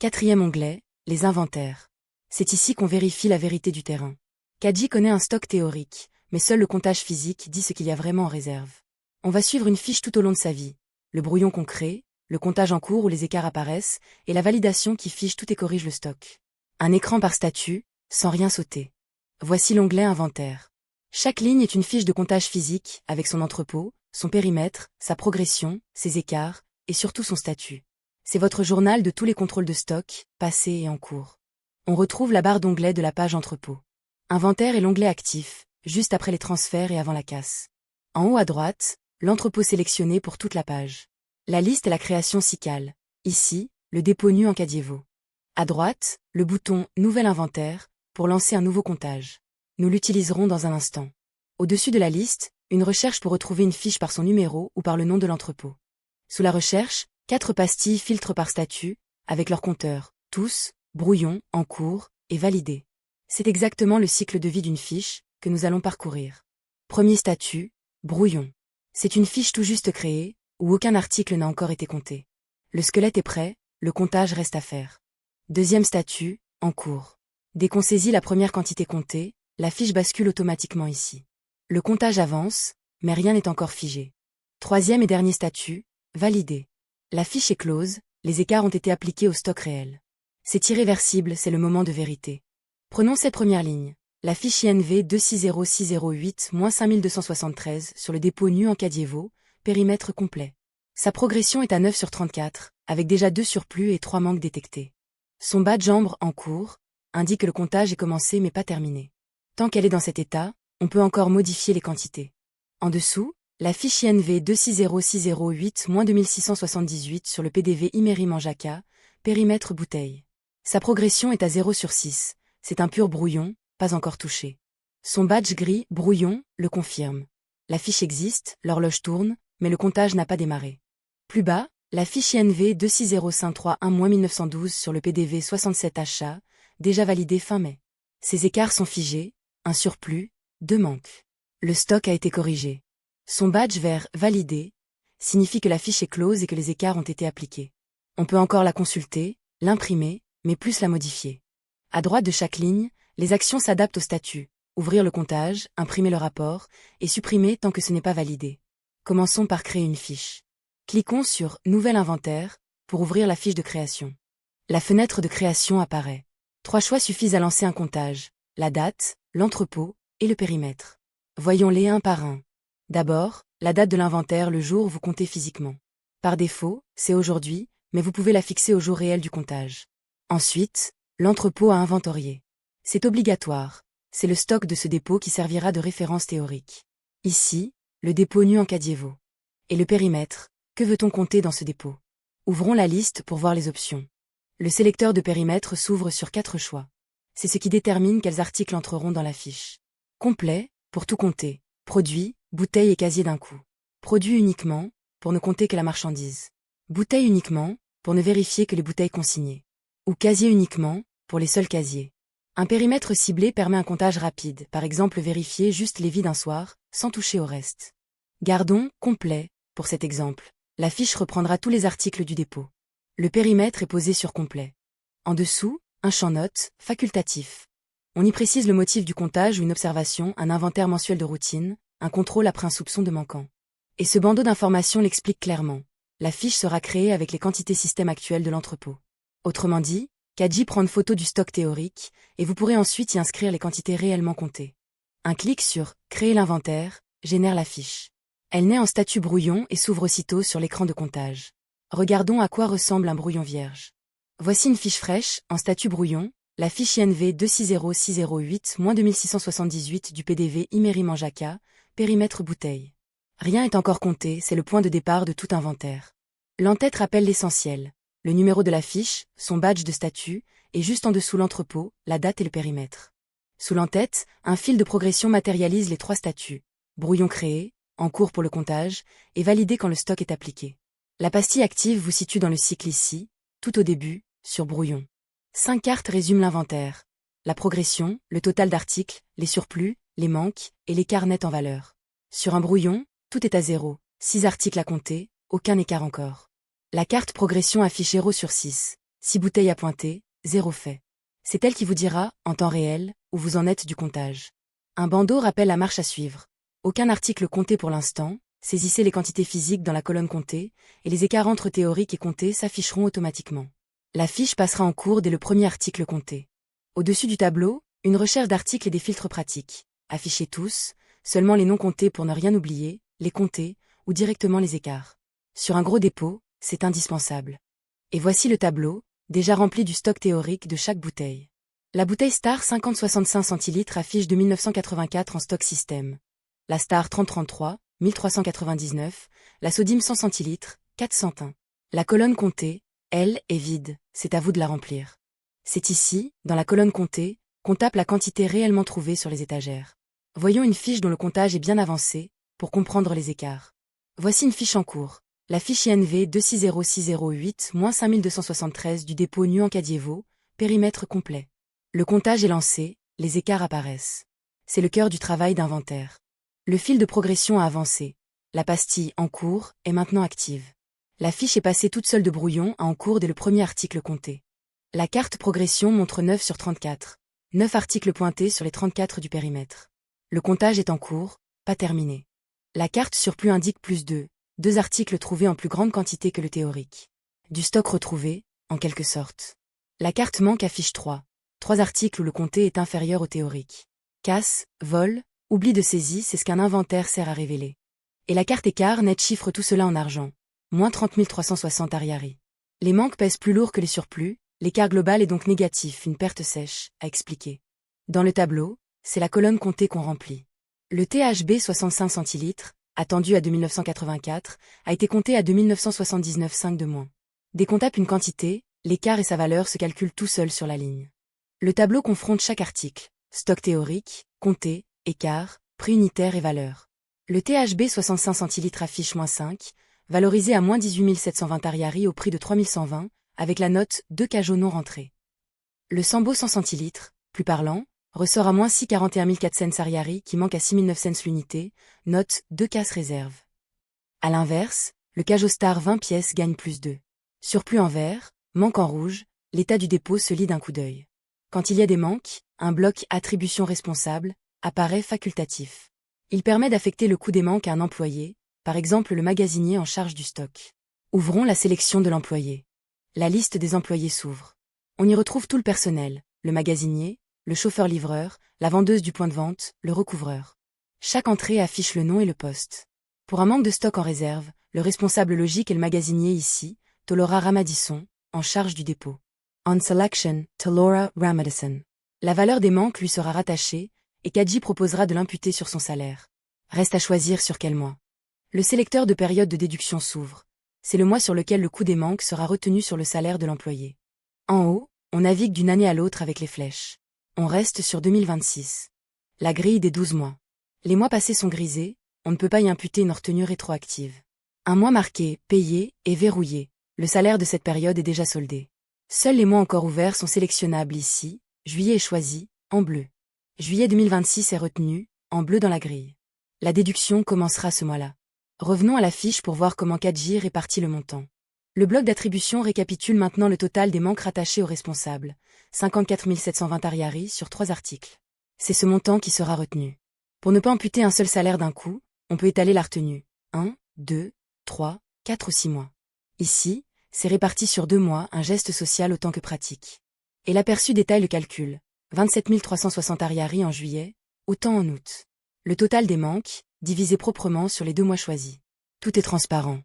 Quatrième onglet, les inventaires. C'est ici qu'on vérifie la vérité du terrain. Kadji connaît un stock théorique, mais seul le comptage physique dit ce qu'il y a vraiment en réserve. On va suivre une fiche tout au long de sa vie. Le brouillon qu'on crée, le comptage en cours où les écarts apparaissent, et la validation qui fiche tout et corrige le stock. Un écran par statut, sans rien sauter. Voici l'onglet Inventaire. Chaque ligne est une fiche de comptage physique, avec son entrepôt, son périmètre, sa progression, ses écarts, et surtout son statut. C'est votre journal de tous les contrôles de stock, passés et en cours. On retrouve la barre d'onglet de la page Entrepôt. Inventaire est l'onglet actif, juste après les transferts et avant la casse. En haut à droite, l'entrepôt sélectionné pour toute la page. La liste est la création SICAL. Ici, le dépôt nu en Cadievo. À droite, le bouton Nouvel inventaire, pour lancer un nouveau comptage. Nous l'utiliserons dans un instant. Au-dessus de la liste, une recherche pour retrouver une fiche par son numéro ou par le nom de l'entrepôt. Sous la recherche, 4 pastilles filtrent par statut, avec leur compteur, tous, brouillon, en cours, et validé. C'est exactement le cycle de vie d'une fiche, que nous allons parcourir. Premier statut, brouillon. C'est une fiche tout juste créée, où aucun article n'a encore été compté. Le squelette est prêt, le comptage reste à faire. Deuxième statut, en cours. Dès qu'on saisit la première quantité comptée, la fiche bascule automatiquement ici. Le comptage avance, mais rien n'est encore figé. Troisième et dernier statut, validé. La fiche est close, les écarts ont été appliqués au stock réel. C'est irréversible, c'est le moment de vérité. Prenons cette première ligne. La fiche INV 260608-5273 sur le dépôt nu en Cadievo, périmètre complet. Sa progression est à 9 sur 34, avec déjà 2 surplus et 3 manques détectés. Son badge ambre en cours indique que le comptage est commencé mais pas terminé. Tant qu'elle est dans cet état, on peut encore modifier les quantités. En dessous, la fiche INV 260608-2678 sur le PDV Imerim en Jacka, périmètre bouteille. Sa progression est à 0 sur 6, c'est un pur brouillon, pas encore touché. Son badge gris, brouillon, le confirme. La fiche existe, l'horloge tourne, mais le comptage n'a pas démarré. Plus bas, la fiche INV 260531-1912 sur le PDV 67HA, déjà validé fin mai. Ces écarts sont figés, un surplus, 2 manques. Le stock a été corrigé. Son badge vert « Validé » signifie que la fiche est close et que les écarts ont été appliqués. On peut encore la consulter, l'imprimer, mais plus la modifier. À droite de chaque ligne, les actions s'adaptent au statut. Ouvrir le comptage, imprimer le rapport, et supprimer tant que ce n'est pas validé. Commençons par créer une fiche. Cliquons sur « Nouvel inventaire » pour ouvrir la fiche de création. La fenêtre de création apparaît. 3 choix suffisent à lancer un comptage, la date, l'entrepôt et le périmètre. Voyons-les un par un. D'abord, la date de l'inventaire le jour où vous comptez physiquement. Par défaut, c'est aujourd'hui, mais vous pouvez la fixer au jour réel du comptage. Ensuite, l'entrepôt à inventorier. C'est obligatoire, c'est le stock de ce dépôt qui servira de référence théorique. Ici, le dépôt nu en Cadievo. Et le périmètre, que veut-on compter dans ce dépôt? Ouvrons la liste pour voir les options. Le sélecteur de périmètre s'ouvre sur 4 choix. C'est ce qui détermine quels articles entreront dans la fiche. Complet, pour tout compter. Produit, bouteille et casier d'un coup. Produit uniquement, pour ne compter que la marchandise. Bouteille uniquement, pour ne vérifier que les bouteilles consignées. Ou casier uniquement, pour les seuls casiers. Un périmètre ciblé permet un comptage rapide, par exemple vérifier juste les vides un soir, sans toucher au reste. Gardons complet, pour cet exemple. La fiche reprendra tous les articles du dépôt. Le périmètre est posé sur complet. En dessous, un champ note, facultatif. On y précise le motif du comptage ou une observation, un inventaire mensuel de routine, un contrôle après un soupçon de manquant. Et ce bandeau d'informations l'explique clairement. La fiche sera créée avec les quantités système actuelles de l'entrepôt. Autrement dit, Kadji prend une photo du stock théorique, et vous pourrez ensuite y inscrire les quantités réellement comptées. Un clic sur « Créer l'inventaire » génère la fiche. Elle naît en statut brouillon et s'ouvre aussitôt sur l'écran de comptage. Regardons à quoi ressemble un brouillon vierge. Voici une fiche fraîche, en statut brouillon, la fiche INV 260608-2678 du PDV Imerim en Jacka, périmètre bouteille. Rien n'est encore compté, c'est le point de départ de tout inventaire. L'entête rappelle l'essentiel. Le numéro de la fiche, son badge de statut, et juste en dessous l'entrepôt, la date et le périmètre. Sous l'entête, un fil de progression matérialise les 3 statuts. Brouillon créé, en cours pour le comptage, et validé quand le stock est appliqué. La pastille active vous situe dans le cycle ici, tout au début, sur brouillon. 5 cartes résument l'inventaire. La progression, le total d'articles, les surplus, les manques, et l'écart net en valeur. Sur un brouillon, tout est à 0, 6 articles à compter, aucun écart encore. La carte progression affiche 0 sur 6. 6 bouteilles à pointer, 0 fait. C'est elle qui vous dira, en temps réel, où vous en êtes du comptage. Un bandeau rappelle la marche à suivre. Aucun article compté pour l'instant, saisissez les quantités physiques dans la colonne comptée, et les écarts entre théorique et compté s'afficheront automatiquement. La fiche passera en cours dès le premier article compté. Au-dessus du tableau, une recherche d'articles et des filtres pratiques. Affichez tous, seulement les non comptés pour ne rien oublier, les comptés, ou directement les écarts. Sur un gros dépôt, c'est indispensable. Et voici le tableau, déjà rempli du stock théorique de chaque bouteille. La bouteille Star 50-65 centilitres affiche de 1984 en stock système. La Star 30-33, 1399, la Sodime 100 centilitres, 401. La colonne comptée, elle, est vide, c'est à vous de la remplir. C'est ici, dans la colonne comptée, qu'on tape la quantité réellement trouvée sur les étagères. Voyons une fiche dont le comptage est bien avancé, pour comprendre les écarts. Voici une fiche en cours. La fiche INV 260608-5273 du dépôt Nuancadievo, périmètre complet. Le comptage est lancé, les écarts apparaissent. C'est le cœur du travail d'inventaire. Le fil de progression a avancé. La pastille en cours est maintenant active. La fiche est passée toute seule de brouillon à en cours dès le premier article compté. La carte progression montre 9 sur 34. 9 articles pointés sur les 34 du périmètre. Le comptage est en cours, pas terminé. La carte surplus indique plus 2. 2 articles trouvés en plus grande quantité que le théorique. Du stock retrouvé, en quelque sorte. La carte manque affiche 3. 3 articles où le compté est inférieur au théorique. Casse, vol, oubli de saisie, c'est ce qu'un inventaire sert à révéler. Et la carte écart net chiffre tout cela en argent. Moins 30 360 Ariari. Les manques pèsent plus lourd que les surplus, l'écart global est donc négatif, une perte sèche, à expliquer. Dans le tableau, c'est la colonne comptée qu'on remplit. Le THB 65 centilitres, attendu à 2984, a été compté à 2979,5 de moins. Dès qu'on tape une quantité, l'écart et sa valeur se calculent tout seul sur la ligne. Le tableau confronte chaque article, stock théorique, compté, écart, prix unitaire et valeur. Le THB 65 centilitres affiche moins 5, valorisé à moins 18 720 Ariari au prix de 3120, avec la note 2 cajots non rentrés. Le Sambo 100 centilitres, plus parlant, ressort à moins 6 41 400 Ariari qui manque à 6 900 l'unité, note 2 cases réserve. À l'inverse, le Cajot Star 20 pièces gagne plus 2. Surplus en vert, manque en rouge, l'état du dépôt se lit d'un coup d'œil. Quand il y a des manques, un bloc attribution responsable apparaît facultatif. Il permet d'affecter le coût des manques à un employé, par exemple le magasinier en charge du stock. Ouvrons la sélection de l'employé. La liste des employés s'ouvre. On y retrouve tout le personnel, le magasinier, le chauffeur-livreur, la vendeuse du point de vente, le recouvreur. Chaque entrée affiche le nom et le poste. Pour un manque de stock en réserve, le responsable logique est le magasinier ici, Tolora Ramadisson, en charge du dépôt. On selection, Tolora Ramadisson. La valeur des manques lui sera rattachée, et Kadji proposera de l'imputer sur son salaire. Reste à choisir sur quel mois. Le sélecteur de période de déduction s'ouvre. C'est le mois sur lequel le coût des manques sera retenu sur le salaire de l'employé. En haut, on navigue d'une année à l'autre avec les flèches. On reste sur 2026. La grille des 12 mois. Les mois passés sont grisés, on ne peut pas y imputer une retenue rétroactive. Un mois marqué, payé, et verrouillé. Le salaire de cette période est déjà soldé. Seuls les mois encore ouverts sont sélectionnables ici, juillet est choisi, en bleu. Juillet 2026 est retenu, en bleu dans la grille. La déduction commencera ce mois-là. Revenons à la fiche pour voir comment Kadji répartit le montant. Le bloc d'attribution récapitule maintenant le total des manques rattachés aux responsables, 54 720 Ariari sur 3 articles. C'est ce montant qui sera retenu. Pour ne pas amputer un seul salaire d'un coup, on peut étaler la retenue. 1, 2, 3, 4 ou 6 mois. Ici, c'est réparti sur 2 mois, un geste social autant que pratique. Et l'aperçu détaille le calcul. 27 360 Ariari en juillet, autant en août. Le total des manques, divisé proprement sur les 2 mois choisis. Tout est transparent.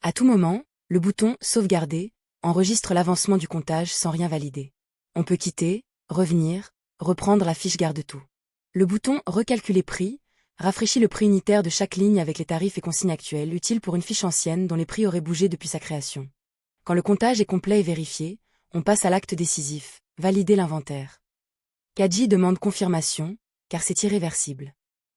À tout moment, le bouton « Sauvegarder » enregistre l'avancement du comptage sans rien valider. On peut quitter, revenir, reprendre la fiche garde-tout. Le bouton « Recalculer prix » rafraîchit le prix unitaire de chaque ligne avec les tarifs et consignes actuels utiles pour une fiche ancienne dont les prix auraient bougé depuis sa création. Quand le comptage est complet et vérifié, on passe à l'acte décisif, valider l'inventaire. Kadji demande confirmation, car c'est irréversible.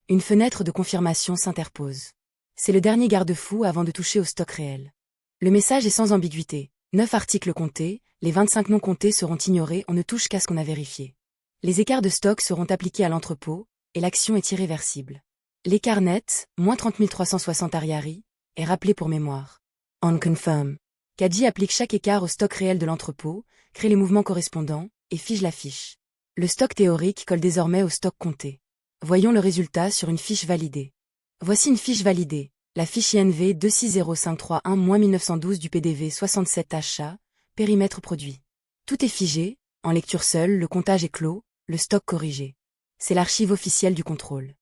Une fenêtre de confirmation s'interpose. C'est le dernier garde-fou avant de toucher au stock réel. Le message est sans ambiguïté. 9 articles comptés, les 25 non comptés seront ignorés, on ne touche qu'à ce qu'on a vérifié. Les écarts de stock seront appliqués à l'entrepôt, et l'action est irréversible. L'écart net, moins 30 360 Ariari, est rappelé pour mémoire. On confirm. Cadji applique chaque écart au stock réel de l'entrepôt, crée les mouvements correspondants, et fige la fiche. Le stock théorique colle désormais au stock compté. Voyons le résultat sur une fiche validée. Voici une fiche validée, la fiche INV 260531-1912 du PDV 67 achat, périmètre produit. Tout est figé, en lecture seule, le comptage est clos, le stock corrigé. C'est l'archive officielle du contrôle.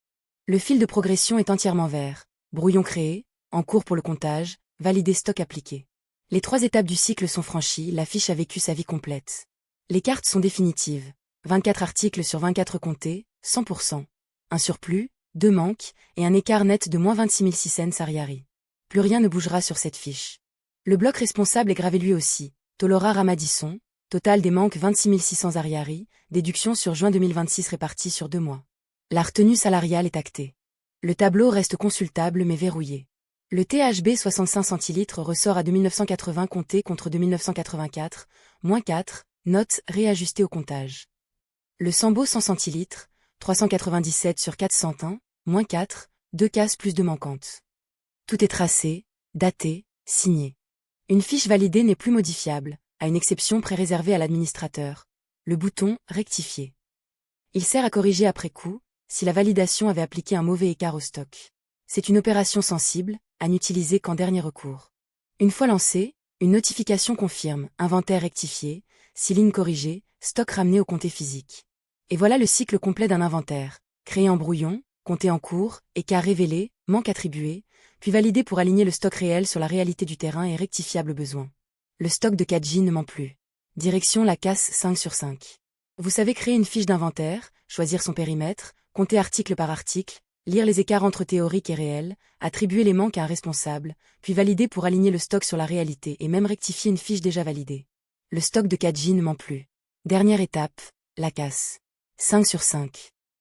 Le fil de progression est entièrement vert, brouillon créé, en cours pour le comptage, validé stock appliqué. Les 3 étapes du cycle sont franchies, la fiche a vécu sa vie complète. Les cartes sont définitives. 24 articles sur 24 comptés, 100%. Un surplus, 2 manques, et un écart net de moins 26 600 Ariari. Plus rien ne bougera sur cette fiche. Le bloc responsable est gravé lui aussi, Tolora Ramadisson, total des manques 26 600 Ariari, déduction sur juin 2026 répartie sur 2 mois. La retenue salariale est actée. Le tableau reste consultable mais verrouillé. Le THB 65 centilitres ressort à 2980 compté contre 2984, moins 4, note réajustée au comptage. Le Sambo 100 centilitres, 397 sur 401, moins 4, 2 cases plus 2 manquantes. Tout est tracé, daté, signé. Une fiche validée n'est plus modifiable, à une exception pré-réservée à l'administrateur. Le bouton « Rectifier ». Il sert à corriger après coup, si la validation avait appliqué un mauvais écart au stock. C'est une opération sensible, à n'utiliser qu'en dernier recours. Une fois lancée, une notification confirme, inventaire rectifié, 6 lignes corrigées, stock ramené au compté physique. Et voilà le cycle complet d'un inventaire, créé en brouillon, compté en cours, écart révélé, manque attribué, puis validé pour aligner le stock réel sur la réalité du terrain et rectifiable besoin. Le stock de Cadji ne ment plus. Direction la casse 5 sur 5. Vous savez créer une fiche d'inventaire, choisir son périmètre, compter article par article, lire les écarts entre théorique et réel, attribuer les manques à un responsable, puis valider pour aligner le stock sur la réalité et même rectifier une fiche déjà validée. Le stock de Cadji ne ment plus. Dernière étape, la casse. 5 sur 5.